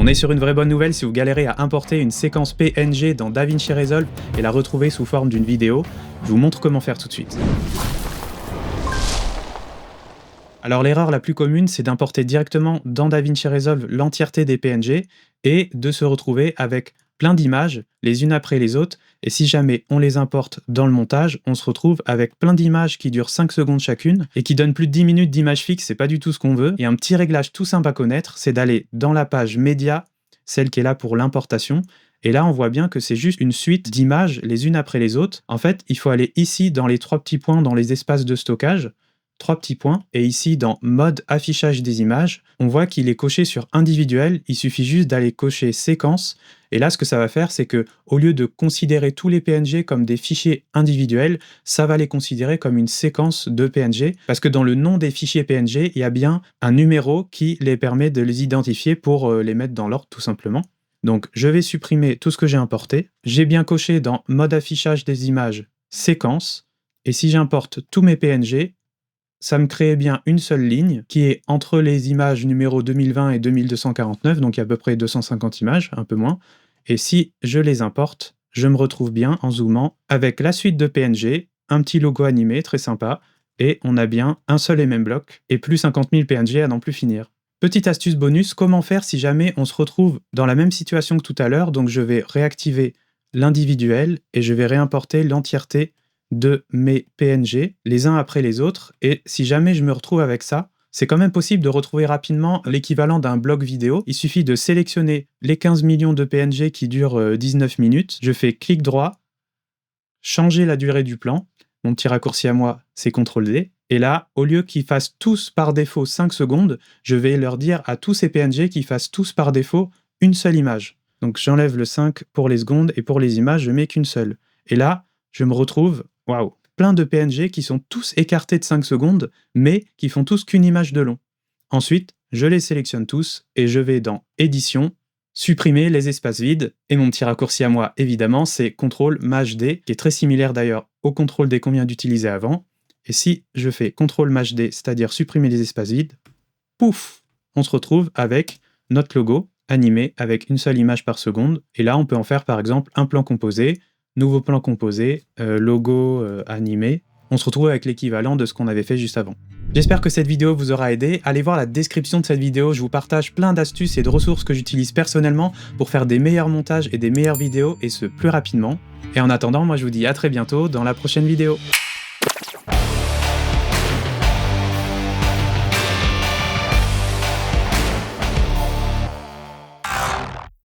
On est sur une vraie bonne nouvelle si vous galérez à importer une séquence PNG dans DaVinci Resolve et la retrouver sous forme d'une vidéo. Je vous montre comment faire tout de suite. Alors l'erreur la plus commune, c'est d'importer directement dans DaVinci Resolve l'entièreté des PNG et de se retrouver avec plein d'images, les unes après les autres, et si jamais on les importe dans le montage, on se retrouve avec plein d'images qui durent 5 secondes chacune et qui donnent plus de 10 minutes d'image fixe, c'est pas du tout ce qu'on veut. Et un petit réglage tout simple à connaître, c'est d'aller dans la page média, celle qui est là pour l'importation, et là on voit bien que c'est juste une suite d'images les unes après les autres. En fait, il faut aller ici dans les 3 petits points dans les espaces de stockage, 3 petits points, et ici dans mode affichage des images, on voit qu'il est coché sur individuel, il suffit juste d'aller cocher séquence, et là ce que ça va faire c'est que au lieu de considérer tous les PNG comme des fichiers individuels, ça va les considérer comme une séquence de PNG, parce que dans le nom des fichiers PNG, il y a bien un numéro qui les permet de les identifier pour les mettre dans l'ordre tout simplement. Donc je vais supprimer tout ce que j'ai importé, j'ai bien coché dans mode affichage des images, séquence, et si j'importe tous mes PNG, ça me crée bien une seule ligne qui est entre les images numéro 2020 et 2249, donc il y a à peu près 250 images, un peu moins. Et si je les importe, je me retrouve bien en zoomant avec la suite de PNG, un petit logo animé très sympa, et on a bien un seul et même bloc, et plus 50 000 PNG à n'en plus finir. Petite astuce bonus, comment faire si jamais on se retrouve dans la même situation que tout à l'heure, donc je vais réactiver l'individuel et je vais réimporter l'entièreté de mes PNG, les uns après les autres, et si jamais je me retrouve avec ça, c'est quand même possible de retrouver rapidement l'équivalent d'un bloc vidéo. Il suffit de sélectionner les 15 millions de PNG qui durent 19 minutes, je fais clic droit, changer la durée du plan, mon petit raccourci à moi c'est CTRL-D, et là, au lieu qu'ils fassent tous par défaut 5 secondes, je vais leur dire à tous ces PNG qu'ils fassent tous par défaut une seule image. Donc j'enlève le 5 pour les secondes, et pour les images, je mets qu'une seule. Et là, je me retrouve waouh, plein de PNG qui sont tous écartés de 5 secondes, mais qui font tous qu'une image de long. Ensuite, je les sélectionne tous et je vais dans Édition, supprimer les espaces vides, et mon petit raccourci à moi, évidemment, c'est CTRL-MAJ-D, qui est très similaire d'ailleurs au CTRL-D qu'on vient d'utiliser avant. Et si je fais CTRL-MAJ-D, c'est-à-dire supprimer les espaces vides, pouf, on se retrouve avec notre logo animé avec une seule image par seconde. Et là, on peut en faire par exemple un plan composé, nouveau plan composé, logo animé, on se retrouve avec l'équivalent de ce qu'on avait fait juste avant. J'espère que cette vidéo vous aura aidé. Allez voir la description de cette vidéo, je vous partage plein d'astuces et de ressources que j'utilise personnellement pour faire des meilleurs montages et des meilleures vidéos, et ce plus rapidement. Et en attendant, moi je vous dis à très bientôt dans la prochaine vidéo.